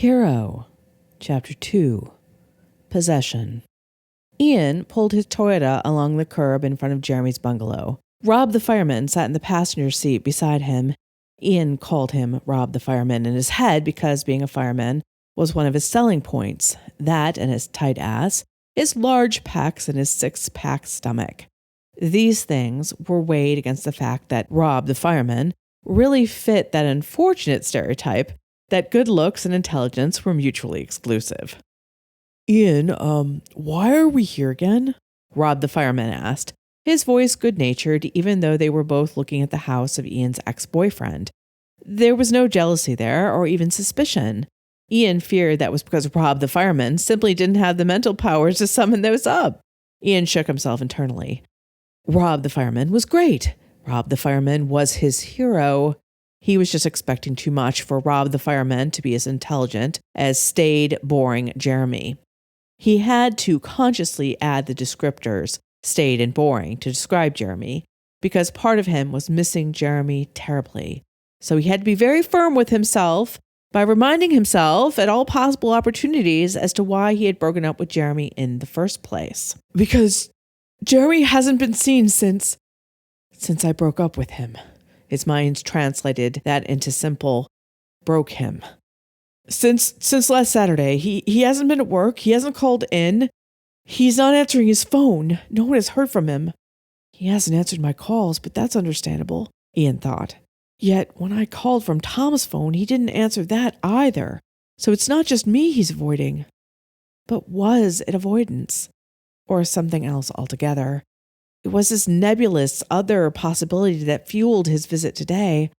Hero, Chapter 2, Possession. Ian pulled his Toyota along the curb in front of Jeremy's bungalow. Rob the fireman sat in the passenger seat beside him. Ian called him Rob the fireman in his head because being a fireman was one of his selling points. That and his tight ass, his large pecs, and his six-pack stomach. These things were weighed against the fact that Rob the fireman really fit that unfortunate stereotype that good looks and intelligence were mutually exclusive. Ian, why are we here again? Rob the fireman asked, his voice good-natured even though they were both looking at the house of Ian's ex-boyfriend. There was no jealousy there or even suspicion. Ian feared that was because Rob the fireman simply didn't have the mental powers to summon those up. Ian shook himself internally. Rob the fireman was great. Rob the fireman was his hero. He was just expecting too much for Rob the fireman to be as intelligent as staid, boring Jeremy. He had to consciously add the descriptors, staid and boring, to describe Jeremy, because part of him was missing Jeremy terribly. So he had to be very firm with himself by reminding himself at all possible opportunities as to why he had broken up with Jeremy in the first place. Because Jeremy hasn't been seen since I broke up with him. His mind translated that into simple, broke him. Since last Saturday, he hasn't been at work. He hasn't called in. He's not answering his phone. No one has heard from him. He hasn't answered my calls, but that's understandable, Ian thought. Yet when I called from Tom's phone, he didn't answer that either. So it's not just me he's avoiding. But was it avoidance? Or something else altogether? It was this nebulous other possibility that fueled his visit today.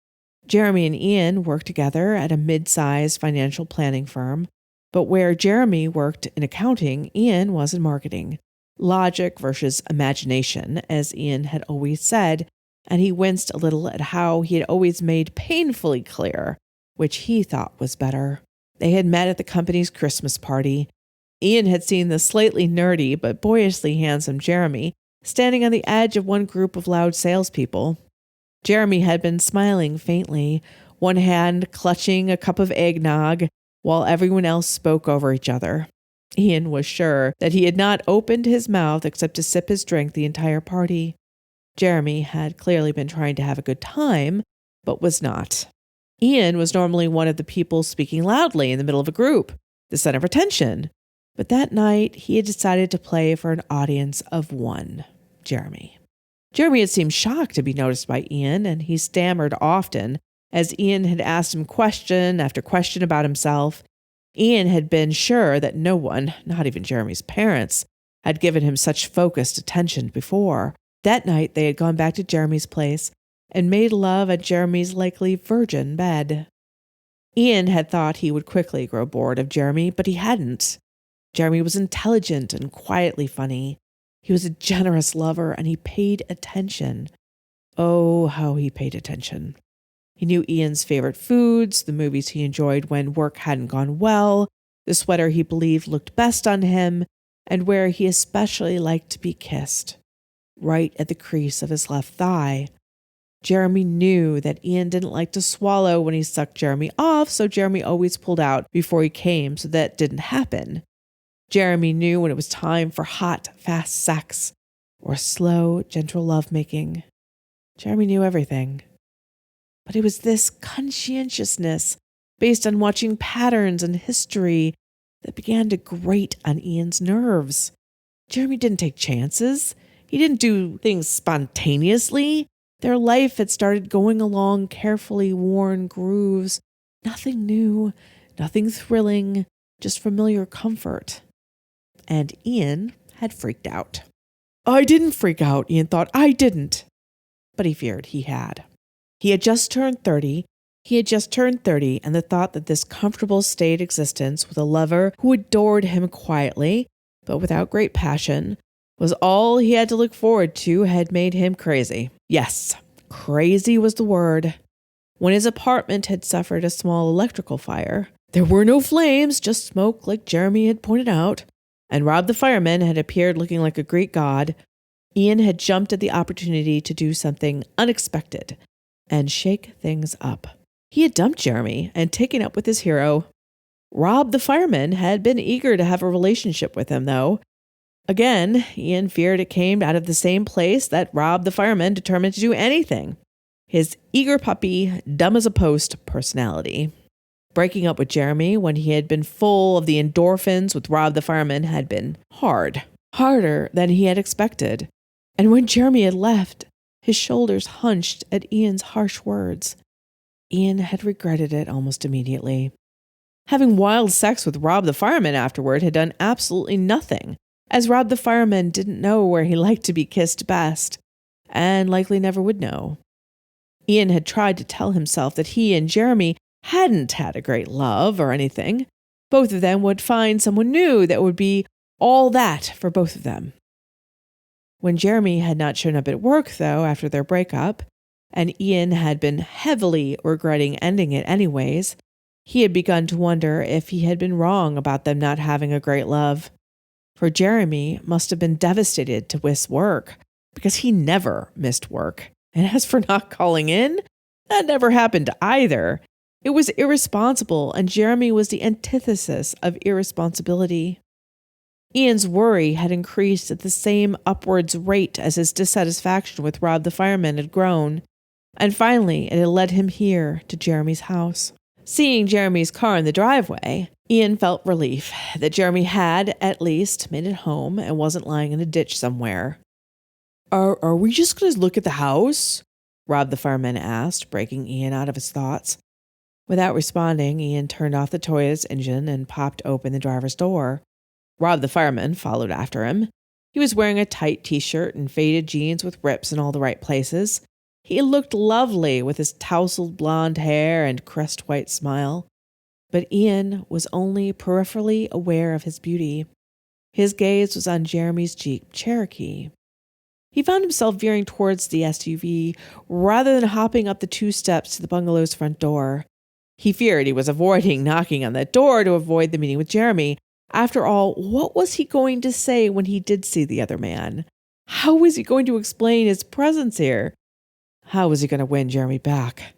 Jeremy and Ian worked together at a mid-sized financial planning firm, but where Jeremy worked in accounting, Ian was in marketing. Logic versus imagination, as Ian had always said, and he winced a little at how he had always made painfully clear which he thought was better. They had met at the company's Christmas party. Ian had seen the slightly nerdy but boyishly handsome Jeremy standing on the edge of one group of loud salespeople. Jeremy had been smiling faintly, one hand clutching a cup of eggnog, while everyone else spoke over each other. Ian was sure that he had not opened his mouth except to sip his drink the entire party. Jeremy had clearly been trying to have a good time, but was not. Ian was normally one of the people speaking loudly in the middle of a group, the center of attention. But that night, he had decided to play for an audience of one, Jeremy. Jeremy had seemed shocked to be noticed by Ian, and he stammered often, as Ian had asked him question after question about himself. Ian had been sure that no one, not even Jeremy's parents, had given him such focused attention before. That night, they had gone back to Jeremy's place and made love at Jeremy's likely virgin bed. Ian had thought he would quickly grow bored of Jeremy, but he hadn't. Jeremy was intelligent and quietly funny. He was a generous lover, and he paid attention. Oh, how he paid attention. He knew Ian's favorite foods, the movies he enjoyed when work hadn't gone well, the sweater he believed looked best on him, and where he especially liked to be kissed, right at the crease of his left thigh. Jeremy knew that Ian didn't like to swallow when he sucked Jeremy off, so Jeremy always pulled out before he came so that didn't happen. Jeremy knew when it was time for hot, fast sex or slow, gentle lovemaking. Jeremy knew everything. But it was this conscientiousness based on watching patterns and history that began to grate on Ian's nerves. Jeremy didn't take chances. He didn't do things spontaneously. Their life had started going along carefully worn grooves. Nothing new, nothing thrilling, just familiar comfort. And Ian had freaked out. I didn't freak out, Ian thought. I didn't. But he feared he had. He had just turned 30. And the thought that this comfortable staid existence with a lover who adored him quietly, but without great passion, was all he had to look forward to had made him crazy. Yes, crazy was the word. When his apartment had suffered a small electrical fire, there were no flames, just smoke like Jeremy had pointed out, and Rob the fireman had appeared looking like a Greek god. Ian had jumped at the opportunity to do something unexpected and shake things up. He had dumped Jeremy and taken up with his hero. Rob the fireman had been eager to have a relationship with him, though. Again, Ian feared it came out of the same place that Rob the fireman determined to do anything. His eager puppy, dumb as a post personality. Breaking up with Jeremy when he had been full of the endorphins with Rob the fireman had been hard. Harder than he had expected. And when Jeremy had left, his shoulders hunched at Ian's harsh words. Ian had regretted it almost immediately. Having wild sex with Rob the fireman afterward had done absolutely nothing, as Rob the fireman didn't know where he liked to be kissed best, and likely never would know. Ian had tried to tell himself that he and Jeremy hadn't had a great love or anything. Both of them would find someone new that would be all that for both of them. When Jeremy had not shown up at work, though, after their breakup, and Ian had been heavily regretting ending it anyways, he had begun to wonder if he had been wrong about them not having a great love. For Jeremy must have been devastated to miss work, because he never missed work. And as for not calling in, that never happened either. It was irresponsible, and Jeremy was the antithesis of irresponsibility. Ian's worry had increased at the same upwards rate as his dissatisfaction with Rob the fireman had grown, and finally it had led him here to Jeremy's house. Seeing Jeremy's car in the driveway, Ian felt relief that Jeremy had, at least, made it home and wasn't lying in a ditch somewhere. Are we just going to look at the house? Rob the fireman asked, breaking Ian out of his thoughts. Without responding, Ian turned off the Toyota's engine and popped open the driver's door. Rob the fireman followed after him. He was wearing a tight t-shirt and faded jeans with rips in all the right places. He looked lovely with his tousled blonde hair and crest-white smile. But Ian was only peripherally aware of his beauty. His gaze was on Jeremy's Jeep Cherokee. He found himself veering towards the SUV rather than hopping up the 2 steps to the bungalow's front door. He feared he was avoiding knocking on that door to avoid the meeting with Jeremy. After all, what was he going to say when he did see the other man? How was he going to explain his presence here? How was he going to win Jeremy back?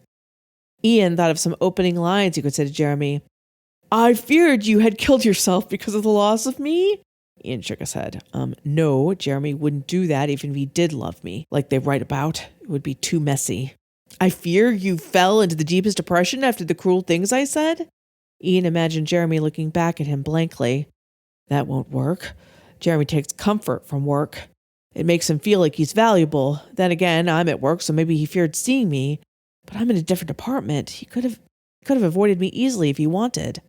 Ian thought of some opening lines he could say to Jeremy. I feared you had killed yourself because of the loss of me? Ian shook his head. No, Jeremy wouldn't do that even if he did love me, like they write about. It would be too messy. I fear you fell into the deepest depression after the cruel things I said? Ian imagined Jeremy looking back at him blankly. That won't work. Jeremy takes comfort from work. It makes him feel like he's valuable. Then again, I'm at work, so maybe he feared seeing me. But I'm in a different department. He could have avoided me easily if he wanted.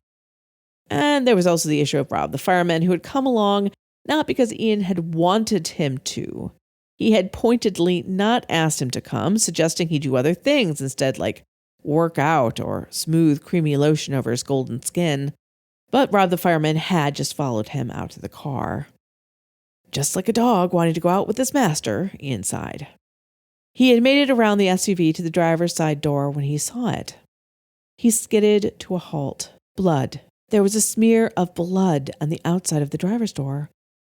And there was also the issue of Rob the fireman, who had come along not because Ian had wanted him to. He had pointedly not asked him to come, suggesting he do other things instead, like work out or smooth creamy lotion over his golden skin. But Rob the fireman had just followed him out to the car. Just like a dog wanting to go out with his master, Ian sighed. He had made it around the SUV to the driver's side door when he saw it. He skidded to a halt. Blood. There was a smear of blood on the outside of the driver's door.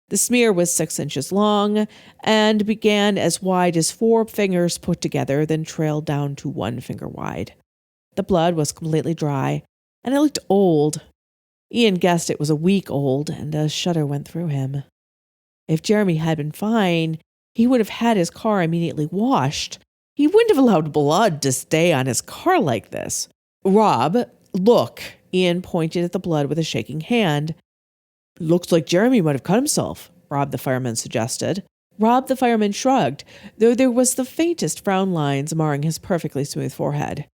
The smear was 6 inches long and began as wide as 4 fingers put together, then trailed down to 1 finger wide. The blood was completely dry, and it looked old. Ian guessed it was a week old, and a shudder went through him. If Jeremy had been fine, he would have had his car immediately washed. He wouldn't have allowed blood to stay on his car like this. Rob, look. Ian pointed at the blood with a shaking hand. Looks like Jeremy might have cut himself, Rob the fireman suggested. Rob the fireman shrugged, though there was the faintest frown lines marring his perfectly smooth forehead.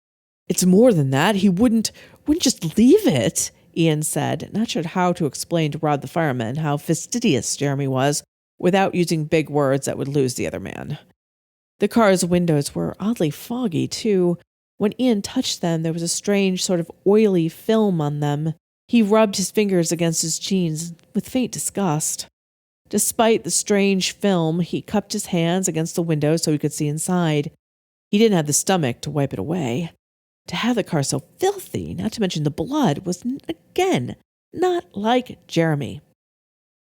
It's more than that. He wouldn't just leave it, Ian said, not sure how to explain to Rob the fireman how fastidious Jeremy was without using big words that would lose the other man. The car's windows were oddly foggy, too. When Ian touched them, there was a strange sort of oily film on them. He rubbed his fingers against his jeans with faint disgust. Despite the strange film, he cupped his hands against the window so he could see inside. He didn't have the stomach to wipe it away. To have the car so filthy, not to mention the blood, was, again, not like Jeremy.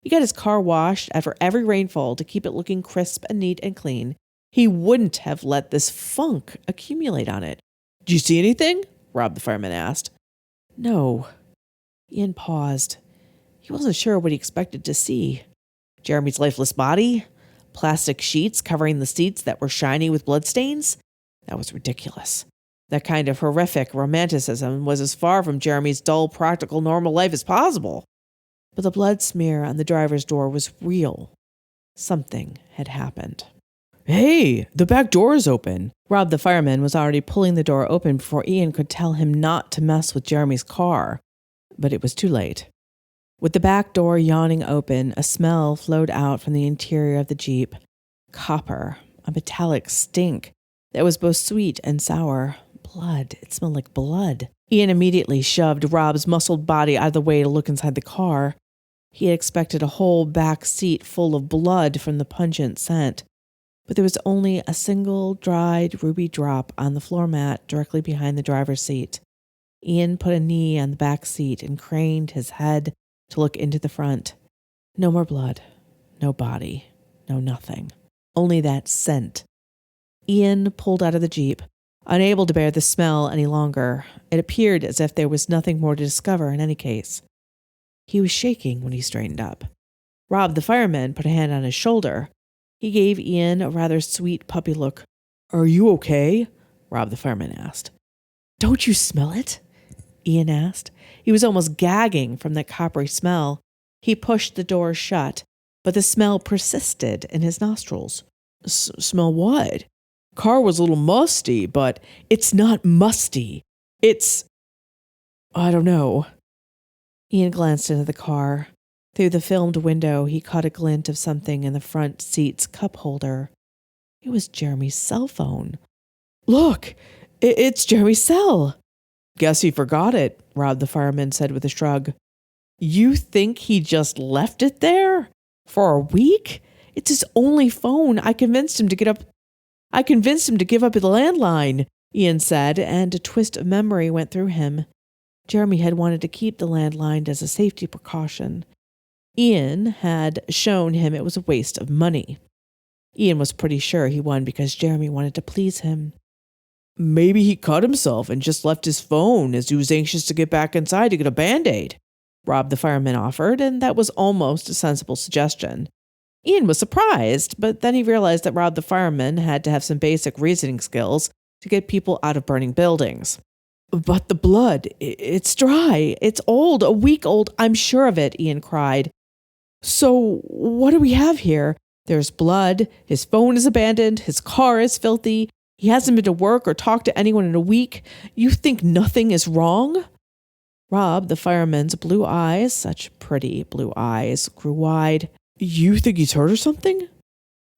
He got his car washed after every rainfall to keep it looking crisp and neat and clean. He wouldn't have let this funk accumulate on it. "Do you see anything?" Rob the fireman asked. "No." Ian paused. He wasn't sure what he expected to see. Jeremy's lifeless body? Plastic sheets covering the seats that were shiny with bloodstains? That was ridiculous. That kind of horrific romanticism was as far from Jeremy's dull, practical, normal life as possible. But the blood smear on the driver's door was real. Something had happened. Hey, the back door is open. Rob the fireman was already pulling the door open before Ian could tell him not to mess with Jeremy's car. But it was too late. With the back door yawning open, a smell flowed out from the interior of the Jeep. Copper, a metallic stink that was both sweet and sour. Blood. It smelled like blood. Ian immediately shoved Rob's muscled body out of the way to look inside the car. He had expected a whole back seat full of blood from the pungent scent, but there was only a single dried ruby drop on the floor mat directly behind the driver's seat. Ian put a knee on the back seat and craned his head to look into the front. No more blood, no body, no nothing. Only that scent. Ian pulled out of the Jeep, unable to bear the smell any longer. It appeared as if there was nothing more to discover in any case. He was shaking when he straightened up. Rob the fireman put a hand on his shoulder. He gave Ian a rather sweet puppy look. Are you okay? Rob the fireman asked. Don't you smell it? Ian asked. He was almost gagging from that coppery smell. He pushed the door shut, but the smell persisted in his nostrils. Smell what? Car was a little musty, but it's not musty. I don't know. Ian glanced into the car. Through the filmed window, he caught a glint of something in the front seat's cup holder. It was Jeremy's cell phone. Look, it's Jeremy's cell. Guess he forgot it, Rob the fireman said with a shrug. You think he just left it there? For a week? It's his only phone. I convinced him to give up the landline, Ian said, and a twist of memory went through him. Jeremy had wanted to keep the landline as a safety precaution. Ian had shown him it was a waste of money. Ian was pretty sure he won because Jeremy wanted to please him. Maybe he cut himself and just left his phone as he was anxious to get back inside to get a Band-Aid, Rob the fireman offered, and that was almost a sensible suggestion. Ian was surprised, but then he realized that Rob the fireman had to have some basic reasoning skills to get people out of burning buildings. But the blood, it's dry, it's old, a week old, I'm sure of it, Ian cried. So what do we have here? There's blood, his phone is abandoned, his car is filthy, he hasn't been to work or talked to anyone in a week. You think nothing is wrong? Rob, the fireman's blue eyes, such pretty blue eyes, grew wide. You think he's hurt or something?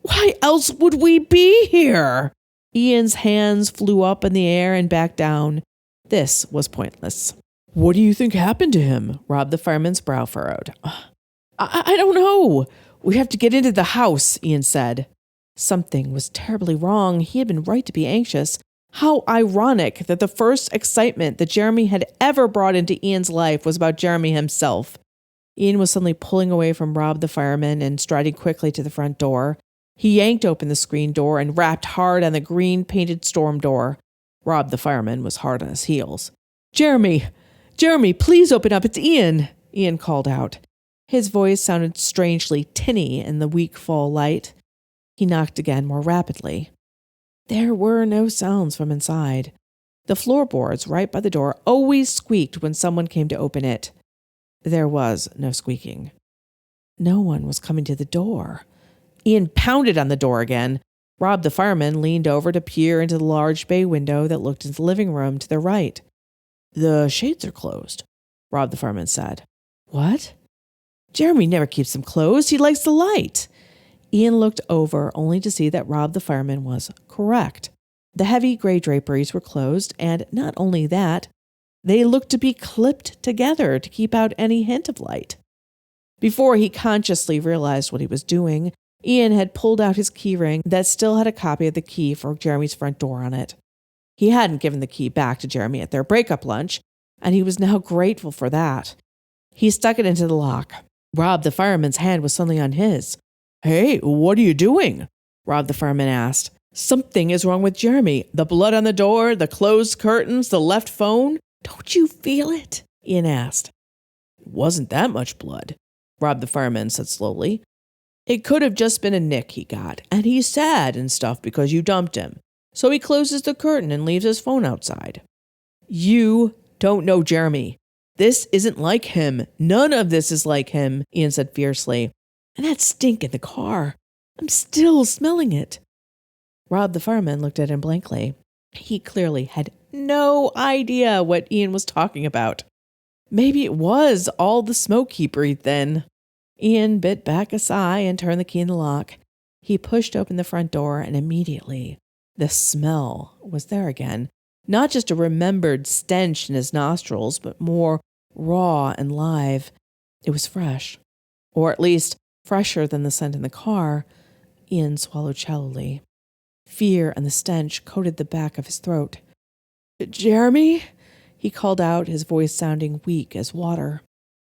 Why else would we be here? Ian's hands flew up in the air and back down. This was pointless. What do you think happened to him? Rob the fireman's brow furrowed. I don't know. We have to get into the house, Ian said. Something was terribly wrong. He had been right to be anxious. How ironic that the first excitement that Jeremy had ever brought into Ian's life was about Jeremy himself. Ian was suddenly pulling away from Rob the fireman and striding quickly to the front door. He yanked open the screen door and rapped hard on the green-painted storm door. Rob the fireman was hard on his heels. Jeremy, please open up. It's Ian, Ian called out. His voice sounded strangely tinny in the weak fall light. He knocked again more rapidly. There were no sounds from inside. The floorboards right by the door always squeaked when someone came to open it. There was no squeaking. No one was coming to the door. Ian pounded on the door again. Rob the fireman leaned over to peer into the large bay window that looked into the living room to the right. The shades are closed, Rob the fireman said. What? Jeremy never keeps them closed. He likes the light. Ian looked over only to see that Rob the fireman was correct. The heavy gray draperies were closed, and not only that, they looked to be clipped together to keep out any hint of light. Before he consciously realized what he was doing, Ian had pulled out his keyring that still had a copy of the key for Jeremy's front door on it. He hadn't given the key back to Jeremy at their breakup lunch, and he was now grateful for that. He stuck it into the lock. Rob the fireman's hand was suddenly on his. Hey, what are you doing? Rob the fireman asked. Something is wrong with Jeremy. The blood on the door, the closed curtains, the left phone. Don't you feel it? Ian asked. wasn't that much blood," Rob the fireman said slowly. "It could have just been a nick he got, and he's sad and stuff because you dumped him. So he closes the curtain and leaves his phone outside." "You don't know Jeremy. This isn't like him. None of this is like him," Ian said fiercely. "And that stink in the car. I'm still smelling it." Rob the fireman looked at him blankly. He clearly had no idea what Ian was talking about. Maybe it was all the smoke he breathed in. Ian bit back a sigh and turned the key in the lock. He pushed open the front door, and immediately the smell was there again. Not just a remembered stench in his nostrils, but more raw and live. It was fresh, or at least fresher than the scent in the car. Ian swallowed shallowly. Fear and the stench coated the back of his throat. "Jeremy?" he called out, his voice sounding weak as water.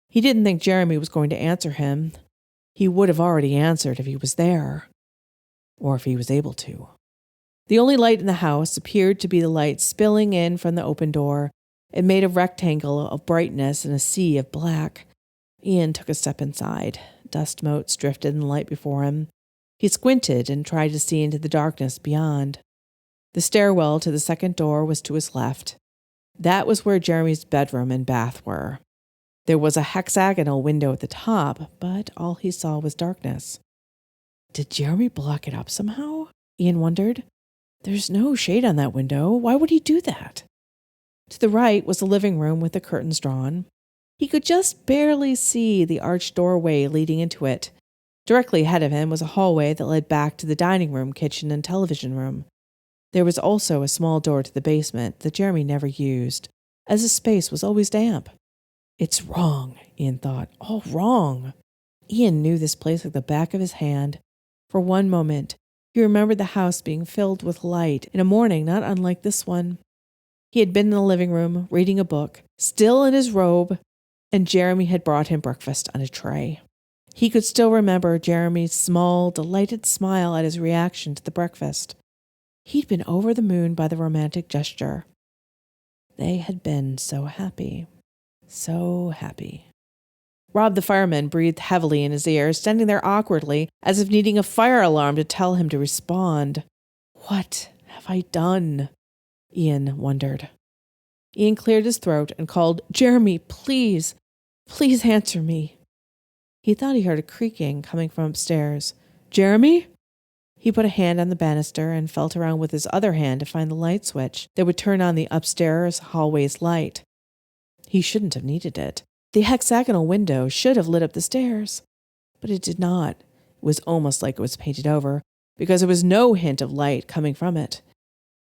He didn't think Jeremy was going to answer him. He would have already answered if he was there, or if he was able to. The only light in the house appeared to be the light spilling in from the open door. It made a rectangle of brightness in a sea of black. Ian took a step inside. Dust motes drifted in the light before him. He squinted and tried to see into the darkness beyond. The stairwell to the second door was to his left. That was where Jeremy's bedroom and bath were. There was a hexagonal window at the top, but all he saw was darkness. Did Jeremy block it up somehow? Ian wondered. There's no shade on that window. Why would he do that? To the right was the living room with the curtains drawn. He could just barely see the arched doorway leading into it. Directly ahead of him was a hallway that led back to the dining room, kitchen, and television room. There was also a small door to the basement that Jeremy never used, as the space was always damp. It's wrong, Ian thought. All wrong. Ian knew this place like the back of his hand. For one moment, he remembered the house being filled with light in a morning not unlike this one. He had been in the living room, reading a book, still in his robe, and Jeremy had brought him breakfast on a tray. He could still remember Jeremy's small, delighted smile at his reaction to the breakfast. He'd been over the moon by the romantic gesture. They had been so happy. So happy. Rob the fireman breathed heavily in his ear, standing there awkwardly, as if needing a fire alarm to tell him to respond. What have I done? Ian wondered. Ian cleared his throat and called, Jeremy, please, please answer me. He thought he heard a creaking coming from upstairs. Jeremy? He put a hand on the banister and felt around with his other hand to find the light switch that would turn on the upstairs hallway's light. He shouldn't have needed it. The hexagonal window should have lit up the stairs. But it did not. It was almost like it was painted over, because there was no hint of light coming from it.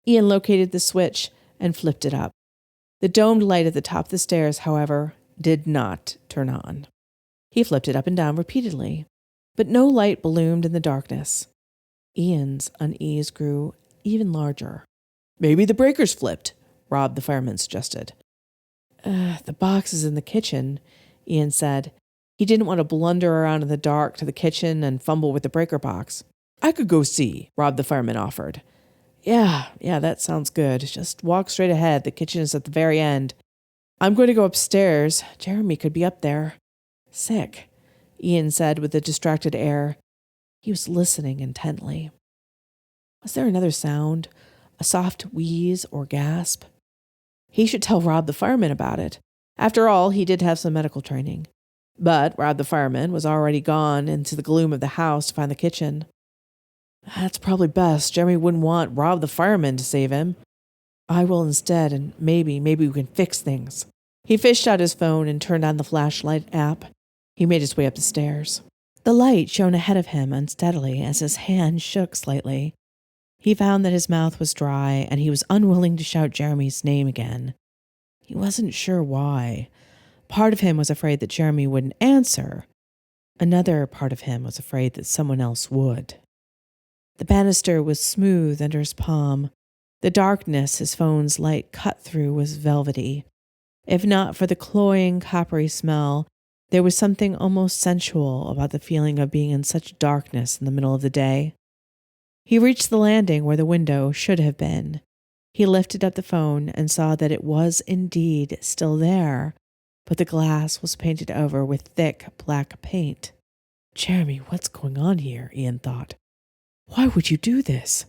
Ian located the switch and flipped it up. The domed light at the top of the stairs, however, did not turn on. He flipped it up and down repeatedly, but no light bloomed in the darkness. Ian's unease grew even larger. Maybe the breaker's flipped, Rob the fireman suggested. The box is in the kitchen, Ian said. He didn't want to blunder around in the dark to the kitchen and fumble with the breaker box. I could go see, Rob the fireman offered. Yeah, that sounds good. Just walk straight ahead. The kitchen is at the very end. I'm going to go upstairs. Jeremy could be up there. Sick, Ian said with a distracted air. He was listening intently. Was there another sound? A soft wheeze or gasp? He should tell Rob the fireman about it. After all, he did have some medical training. But Rob the fireman was already gone into the gloom of the house to find the kitchen. That's probably best. Jeremy wouldn't want Rob the fireman to save him. I will instead, and maybe we can fix things. He fished out his phone and turned on the flashlight app. He made his way up the stairs. The light shone ahead of him unsteadily as his hand shook slightly. He found that his mouth was dry, and he was unwilling to shout Jeremy's name again. He wasn't sure why. Part of him was afraid that Jeremy wouldn't answer. Another part of him was afraid that someone else would. The banister was smooth under his palm. The darkness his phone's light cut through was velvety. If not for the cloying, coppery smell, there was something almost sensual about the feeling of being in such darkness in the middle of the day. He reached the landing where the window should have been. He lifted up the phone and saw that it was indeed still there, but the glass was painted over with thick black paint. Jeremy, what's going on here? Ian thought. Why would you do this?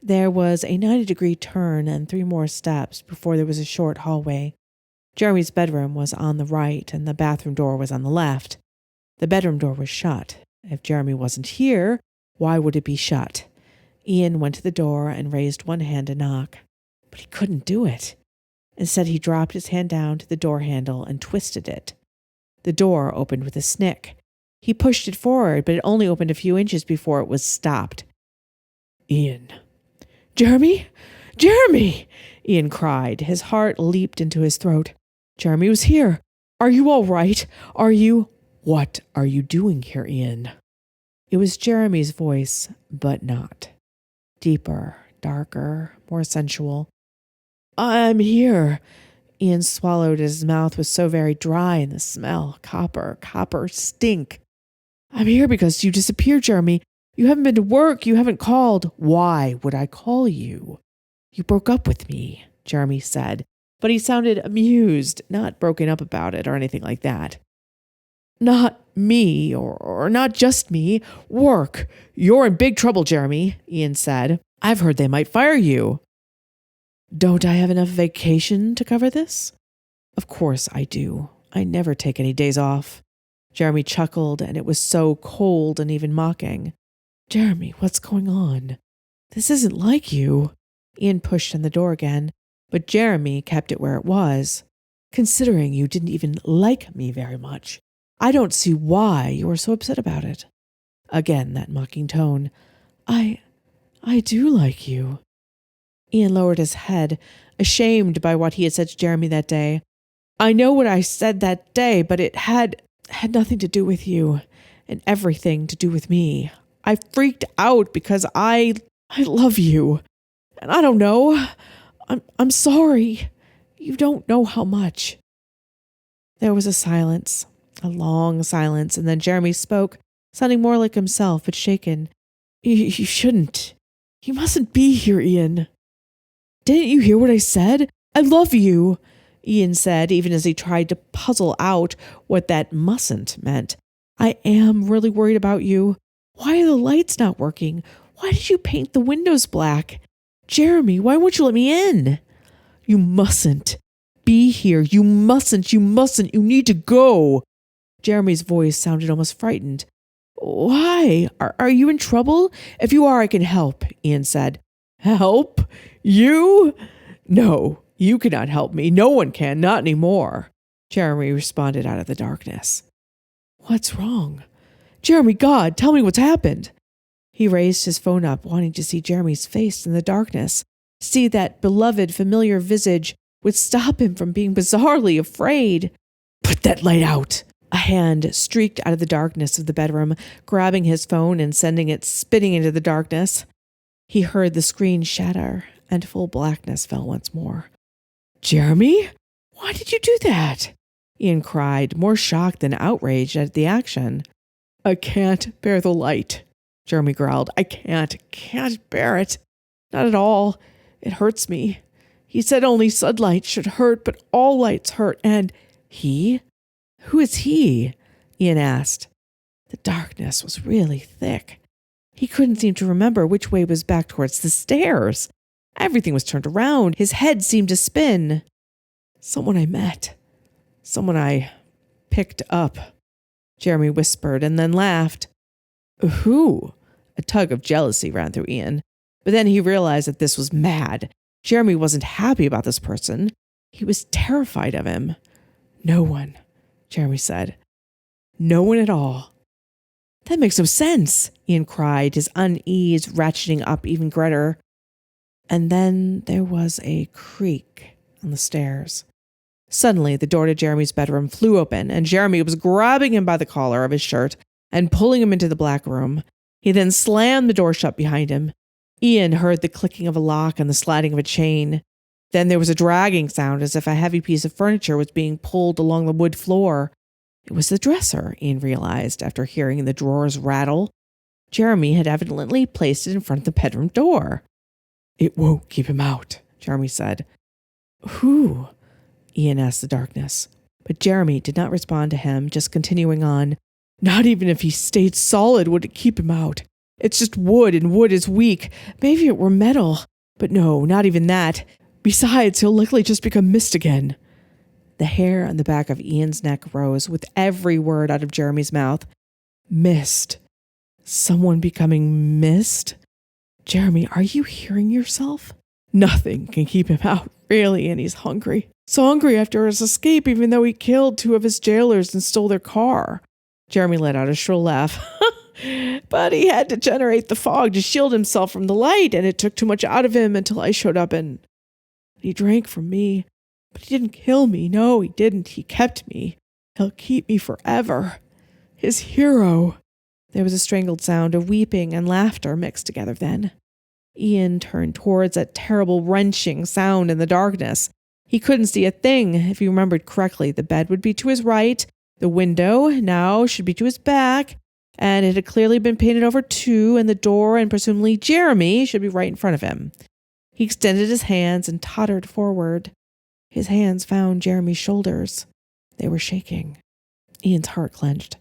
There was a 90-degree turn and 3 more steps before there was a short hallway. Jeremy's bedroom was on the right and the bathroom door was on the left. The bedroom door was shut. If Jeremy wasn't here, why would it be shut? Ian went to the door and raised one hand to knock, but he couldn't do it. Instead, he dropped his hand down to the door handle and twisted it. The door opened with a snick. He pushed it forward, but it only opened a few inches before it was stopped. Ian. Jeremy? Jeremy! Ian cried. His heart leaped into his throat. Jeremy was here. Are you all right? Are you... What are you doing here, Ian? It was Jeremy's voice, but not. Deeper, darker, more sensual. I'm here. Ian swallowed as his mouth was so very dry and the smell, copper stink. I'm here because you disappeared, Jeremy. You haven't been to work. You haven't called. Why would I call you? You broke up with me, Jeremy said, but he sounded amused, not broken up about it or anything like that. Not me, or not just me. Work. You're in big trouble, Jeremy, Ian said. I've heard they might fire you. Don't I have enough vacation to cover this? Of course I do. I never take any days off. Jeremy chuckled, and it was so cold and even mocking. Jeremy, what's going on? This isn't like you. Ian pushed on the door again, but Jeremy kept it where it was. Considering you didn't even like me very much, I don't see why you were so upset about it. Again, that mocking tone. I do like you. Ian lowered his head, ashamed by what he had said to Jeremy that day. I know what I said that day, but it had nothing to do with you and everything to do with me. I freaked out because I love you. And I don't know. I'm sorry. You don't know how much. There was a silence. A long silence, and then Jeremy spoke, sounding more like himself, but shaken. You shouldn't. You mustn't be here, Ian. Didn't you hear what I said? I love you, Ian said, even as he tried to puzzle out what that mustn't meant. I am really worried about you. Why are the lights not working? Why did you paint the windows black? Jeremy, why won't you let me in? You mustn't be here. You mustn't. You need to go. Jeremy's voice sounded almost frightened. Why? Are you in trouble? If you are, I can help, Ian said. Help? You? No, you cannot help me. No one can, not anymore. Jeremy responded out of the darkness. What's wrong? Jeremy, God, tell me what's happened. He raised his phone up, wanting to see Jeremy's face in the darkness, see that beloved, familiar visage would stop him from being bizarrely afraid. Put that light out. A hand streaked out of the darkness of the bedroom, grabbing his phone and sending it spinning into the darkness. He heard the screen shatter, and full blackness fell once more. Jeremy? Why did you do that? Ian cried, more shocked than outraged at the action. I can't bear the light, Jeremy growled. I can't bear it. Not at all. It hurts me. He said only sunlight should hurt, but all lights hurt, and he? Who is he? Ian asked. The darkness was really thick. He couldn't seem to remember which way was back towards the stairs. Everything was turned around. His head seemed to spin. Someone I met. Someone I picked up, Jeremy whispered and then laughed. Who? A tug of jealousy ran through Ian. But then he realized that this was mad. Jeremy wasn't happy about this person. He was terrified of him. No one, Jeremy said. No one at all. That makes no sense, Ian cried, his unease ratcheting up even greater. And then there was a creak on the stairs. Suddenly, the door to Jeremy's bedroom flew open, and Jeremy was grabbing him by the collar of his shirt and pulling him into the black room. He then slammed the door shut behind him. Ian heard the clicking of a lock and the sliding of a chain. Then there was a dragging sound as if a heavy piece of furniture was being pulled along the wood floor. It was the dresser, Ian realized after hearing the drawers rattle. Jeremy had evidently placed it in front of the bedroom door. It won't keep him out, Jeremy said. Who? Ian asked the darkness. But Jeremy did not respond to him, just continuing on. Not even if he stayed solid would it keep him out. It's just wood, and wood is weak. Maybe it were metal. But no, not even that. Besides, he'll likely just become mist again. The hair on the back of Ian's neck rose with every word out of Jeremy's mouth. Mist. Someone becoming mist? Jeremy, are you hearing yourself? Nothing can keep him out, really, and he's hungry. So hungry after his escape, even though he killed 2 of his jailers and stole their car. Jeremy let out a shrill laugh. But he had to generate the fog to shield himself from the light, and it took too much out of him until I showed up and he drank from me. But he didn't kill me. No, he didn't. He kept me. He'll keep me forever. His hero. There was a strangled sound of weeping and laughter mixed together then. Ian turned towards that terrible wrenching sound in the darkness. He couldn't see a thing. If he remembered correctly, the bed would be to his right, the window now should be to his back, and it had clearly been painted over too, and the door and presumably Jeremy should be right in front of him. He extended his hands and tottered forward. His hands found Jeremy's shoulders. They were shaking. Ian's heart clenched.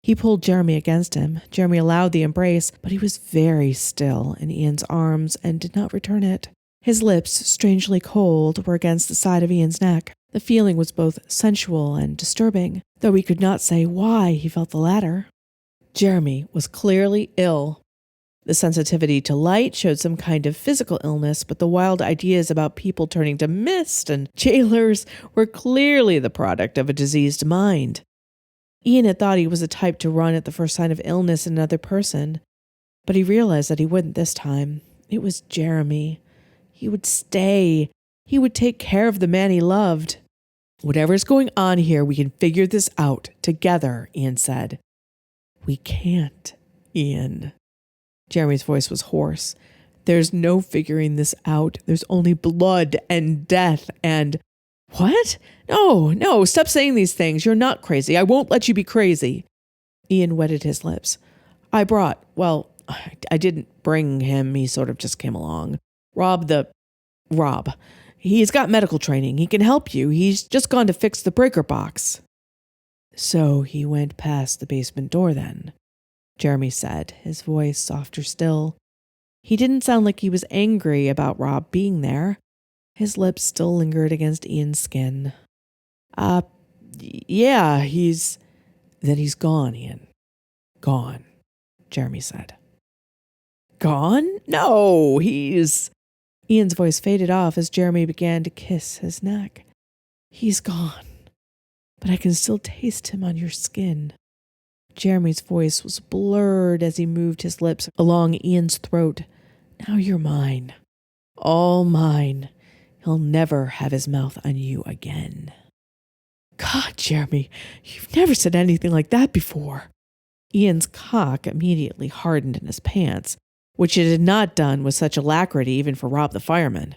He pulled Jeremy against him. Jeremy allowed the embrace, but he was very still in Ian's arms and did not return it. His lips, strangely cold, were against the side of Ian's neck. The feeling was both sensual and disturbing, though he could not say why he felt the latter. Jeremy was clearly ill. The sensitivity to light showed some kind of physical illness, but the wild ideas about people turning to mist and jailers were clearly the product of a diseased mind. Ian had thought he was the type to run at the first sign of illness in another person, but he realized that he wouldn't this time. It was Jeremy. He would stay. He would take care of the man he loved. Whatever's going on here, we can figure this out together, Ian said. We can't, Ian. Jeremy's voice was hoarse. There's no figuring this out. There's only blood and death and... What? No, stop saying these things. You're not crazy. I won't let you be crazy. Ian wetted his lips. I didn't bring him. He sort of just came along. Rob. He's got medical training. He can help you. He's just gone to fix the breaker box. So he went past the basement door then, Jeremy said, his voice softer still. He didn't sound like he was angry about Rob being there. His lips still lingered against Ian's skin. Yeah, Then he's gone, Ian. Gone, Jeremy said. Gone? No, Ian's voice faded off as Jeremy began to kiss his neck. He's gone, but I can still taste him on your skin. Jeremy's voice was blurred as he moved his lips along Ian's throat. Now you're mine. All mine. He'll never have his mouth on you again. God, Jeremy, you've never said anything like that before. Ian's cock immediately hardened in his pants, which it had not done with such alacrity even for Rob the fireman.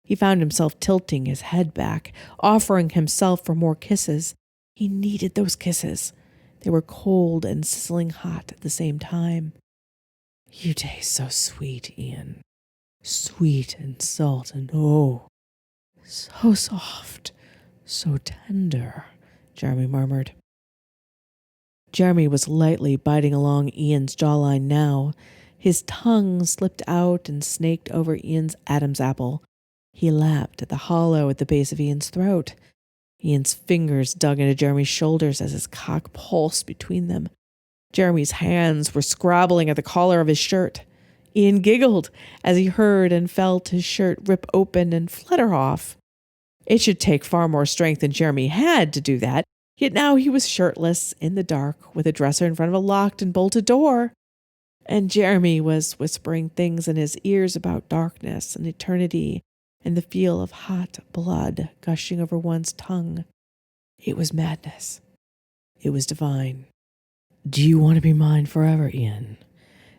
He found himself tilting his head back, offering himself for more kisses. He needed those kisses. They were cold and sizzling hot at the same time. You taste so sweet, Ian. Sweet and salt and oh, so soft, so tender, Jeremy murmured. Jeremy was lightly biting along Ian's jawline now. His tongue slipped out and snaked over Ian's Adam's apple. He lapped at the hollow at the base of Ian's throat. Ian's fingers dug into Jeremy's shoulders as his cock pulsed between them. Jeremy's hands were scrabbling at the collar of his shirt. Ian giggled as he heard and felt his shirt rip open and flutter off. It should take far more strength than Jeremy had to do that, yet now he was shirtless, in the dark, with a dresser in front of a locked and bolted door. And Jeremy was whispering things in his ears about darkness and eternity and the feel of hot blood gushing over one's tongue. It was madness. It was divine. Do you want to be mine forever, Ian?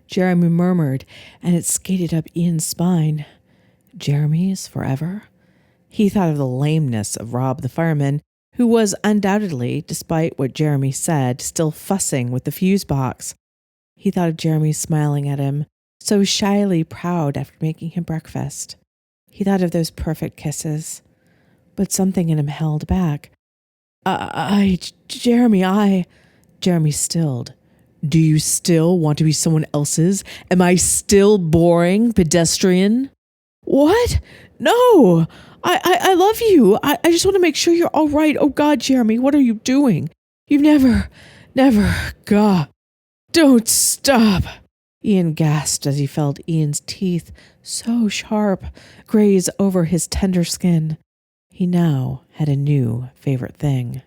Jeremy murmured, and it skated up Ian's spine. Jeremy's forever? He thought of the lameness of Rob the fireman, who was undoubtedly, despite what Jeremy said, still fussing with the fuse box. He thought of Jeremy smiling at him, so shyly proud after making him breakfast. He thought of those perfect kisses, but something in him held back. Jeremy stilled. Do you still want to be someone else's? Am I still boring, pedestrian? What? No! I love you. I just want to make sure you're all right. Oh God, Jeremy, what are you doing? You've never, God, don't stop. Ian gasped as he felt Ian's teeth, so sharp, graze over his tender skin. He now had a new favorite thing.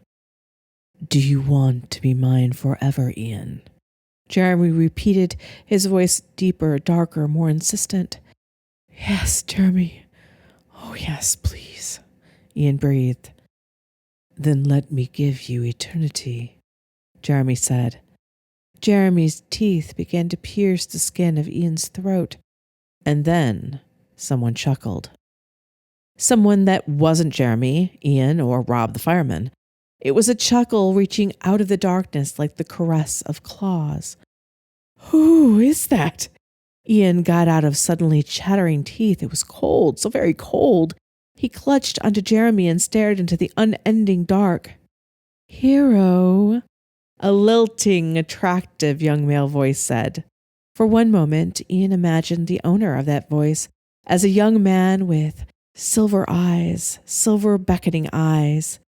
Do you want to be mine forever, Ian? Jeremy repeated, his voice deeper, darker, more insistent. Yes, Jeremy. Oh, yes, please, Ian breathed. Then let me give you eternity, Jeremy said. Jeremy's teeth began to pierce the skin of Ian's throat, and then someone chuckled. Someone that wasn't Jeremy, Ian, or Rob the fireman. It was a chuckle reaching out of the darkness like the caress of claws. Who is that? Ian got out of suddenly chattering teeth. It was cold, so very cold. He clutched onto Jeremy and stared into the unending dark. Hero, a lilting, attractive young male voice said. For one moment, Ian imagined the owner of that voice as a young man with silver eyes, silver beckoning eyes.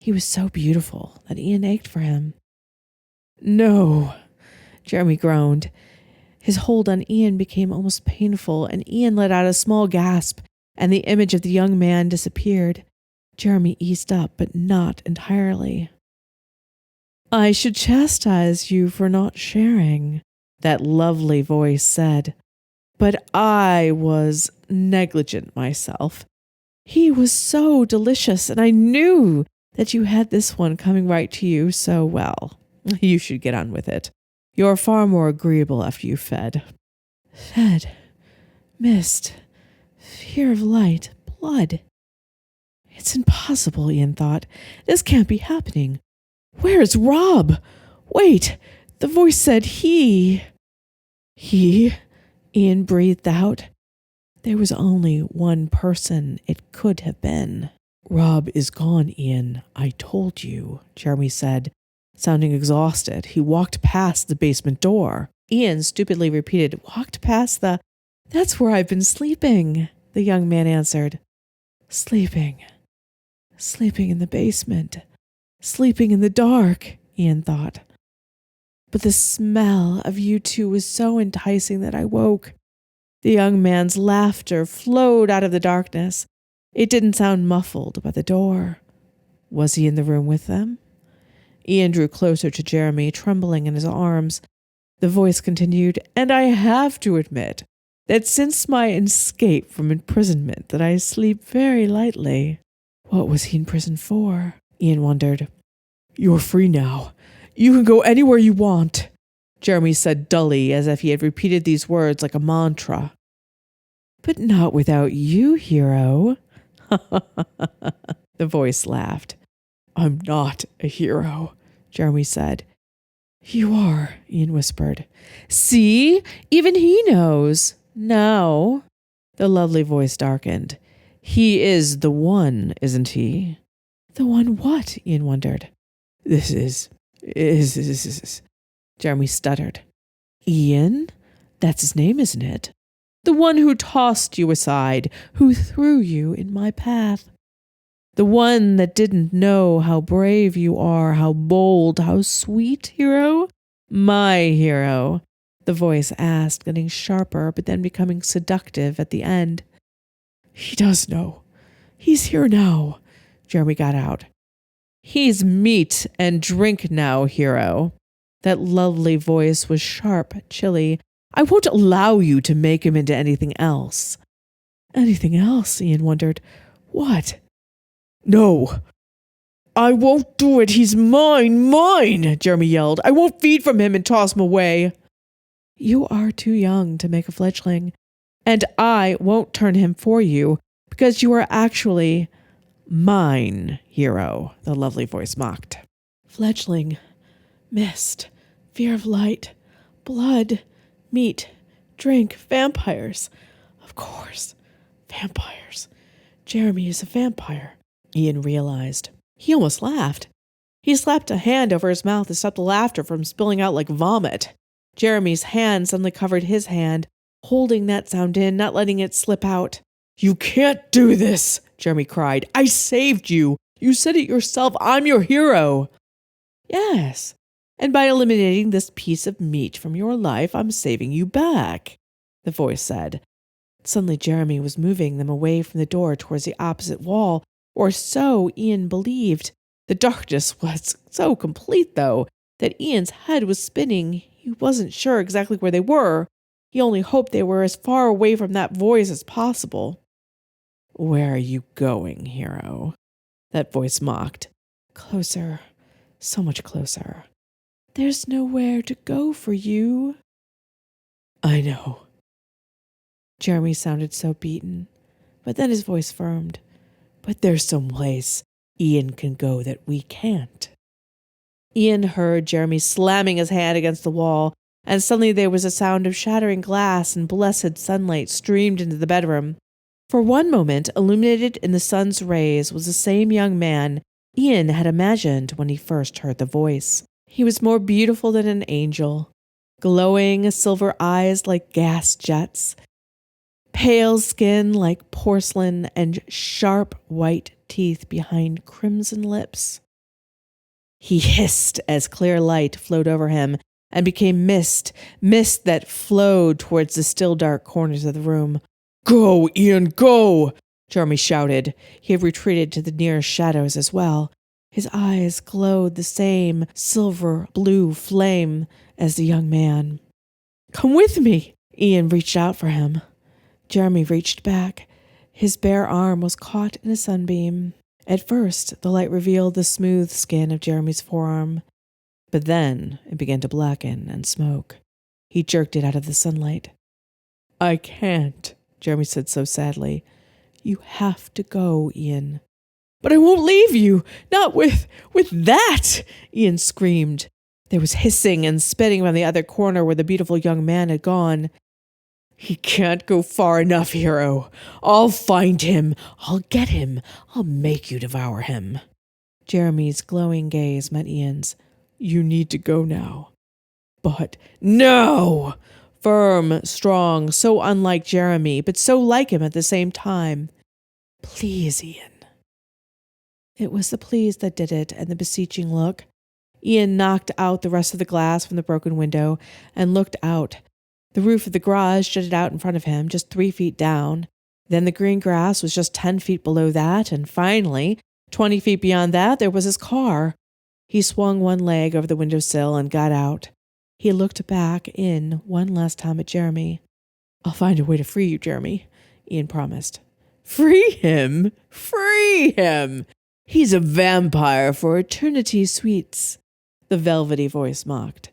He was so beautiful that Ian ached for him. No, Jeremy groaned. His hold on Ian became almost painful, and Ian let out a small gasp, and the image of the young man disappeared. Jeremy eased up, but not entirely. I should chastise you for not sharing, that lovely voice said. But I was negligent myself. He was so delicious, and I knew that you had this one coming right to you so well. You should get on with it. You're far more agreeable after you fed. Fed, mist, fear of light, blood. It's impossible, Ian thought. This can't be happening. Where is Rob? Wait, the voice said he. He? Ian breathed out. There was only one person it could have been. Rob is gone, Ian. I told you, Jeremy said, sounding exhausted. He walked past the basement door. Ian stupidly repeated, walked past the... That's where I've been sleeping, the young man answered. Sleeping. Sleeping in the basement. Sleeping in the dark, Ian thought. But the smell of you two was so enticing that I woke. The young man's laughter flowed out of the darkness. It didn't sound muffled by the door. Was he in the room with them? Ian drew closer to Jeremy, trembling in his arms. The voice continued, and I have to admit that since my escape from imprisonment that I sleep very lightly. What was he in prison for? Ian wondered. You're free now. You can go anywhere you want, Jeremy said dully, as if he had repeated these words like a mantra. But not without you, hero. The voice laughed. I'm not a hero, Jeremy said. You are, Ian whispered. See? Even he knows. Now. The lovely voice darkened. He is the one, isn't he? The one what? Ian wondered. This is, Jeremy stuttered. Ian? That's his name, isn't it? The one who tossed you aside, who threw you in my path. The one that didn't know how brave you are, how bold, how sweet, hero? My hero, the voice asked, getting sharper, but then becoming seductive at the end. He does know. He's here now, Jeremy got out. He's meat and drink now, hero. That lovely voice was sharp, chilly. I won't allow you to make him into anything else. Anything else? Ian wondered. What? No. I won't do it. He's mine, Jeremy yelled. I won't feed from him and toss him away. You are too young to make a fledgling, and I won't turn him for you because you are actually mine, hero, the lovely voice mocked. Fledgling, mist, fear of light, blood, meat, drink, vampires. Of course, vampires. Jeremy is a vampire, Ian realized. He almost laughed. He slapped a hand over his mouth to stop the laughter from spilling out like vomit. Jeremy's hand suddenly covered his hand, holding that sound in, not letting it slip out. "You can't do this," Jeremy cried. "I saved you. You said it yourself. I'm your hero." "Yes, and by eliminating this piece of meat from your life, I'm saving you back," the voice said. Suddenly Jeremy was moving them away from the door towards the opposite wall, or so Ian believed. The darkness was so complete, though, that Ian's head was spinning. He wasn't sure exactly where they were. He only hoped they were as far away from that voice as possible. "Where are you going, hero?" that voice mocked. "Closer, so much closer." "There's nowhere to go for you." "I know." Jeremy sounded so beaten, but then his voice firmed. "But there's some place Ian can go that we can't." Ian heard Jeremy slamming his hand against the wall, and suddenly there was a sound of shattering glass and blessed sunlight streamed into the bedroom. For one moment, illuminated in the sun's rays, was the same young man Ian had imagined when he first heard the voice. He was more beautiful than an angel, glowing silver eyes like gas jets, pale skin like porcelain, and sharp white teeth behind crimson lips. He hissed as clear light flowed over him and became mist that flowed towards the still dark corners of the room. "Go, Ian, go!" Jeremy shouted. He had retreated to the nearest shadows as well. His eyes glowed the same silver-blue flame as the young man. "Come with me!" Ian reached out for him. Jeremy reached back. His bare arm was caught in a sunbeam. At first, the light revealed the smooth skin of Jeremy's forearm, but then it began to blacken and smoke. He jerked it out of the sunlight. "I can't," Jeremy said so sadly. "You have to go, Ian." "But I won't leave you, not with that," Ian screamed. There was hissing and spitting around the other corner where the beautiful young man had gone. "He can't go far enough, hero. I'll find him. I'll get him. I'll make you devour him." Jeremy's glowing gaze met Ian's. "You need to go now." "But no!" Firm, strong, so unlike Jeremy, but so like him at the same time. "Please, Ian." It was the please that did it, and the beseeching look. Ian knocked out the rest of the glass from the broken window and looked out. The roof of the garage jutted out in front of him, just 3 feet down. Then the green grass was just 10 feet below that, and finally, 20 feet beyond that, there was his car. He swung one leg over the windowsill and got out. He looked back in one last time at Jeremy. "I'll find a way to free you, Jeremy," Ian promised. "Free him? Free him! He's a vampire for eternity sweets," the velvety voice mocked.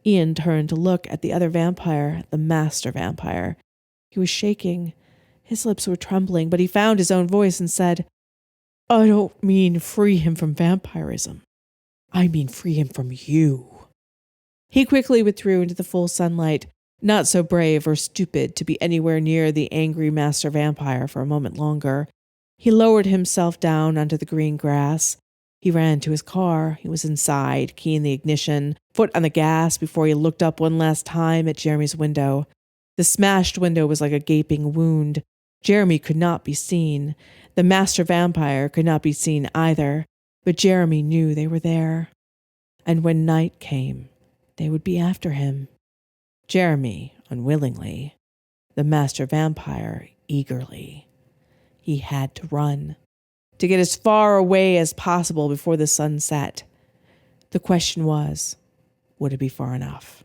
Ian turned to look at the other vampire, the master vampire. He was shaking. His lips were trembling, but he found his own voice and said, "I don't mean free him from vampirism. I mean free him from you." He quickly withdrew into the full sunlight, not so brave or stupid to be anywhere near the angry master vampire for a moment longer. He lowered himself down onto the green grass. He ran to his car. He was inside, keying the ignition, foot on the gas before he looked up one last time at Jeremy's window. The smashed window was like a gaping wound. Jeremy could not be seen. The master vampire could not be seen either, but Jeremy knew they were there. And when night came, they would be after him. Jeremy, unwillingly. The master vampire, eagerly. He had to run, to get as far away as possible before the sun set. The question was, would it be far enough?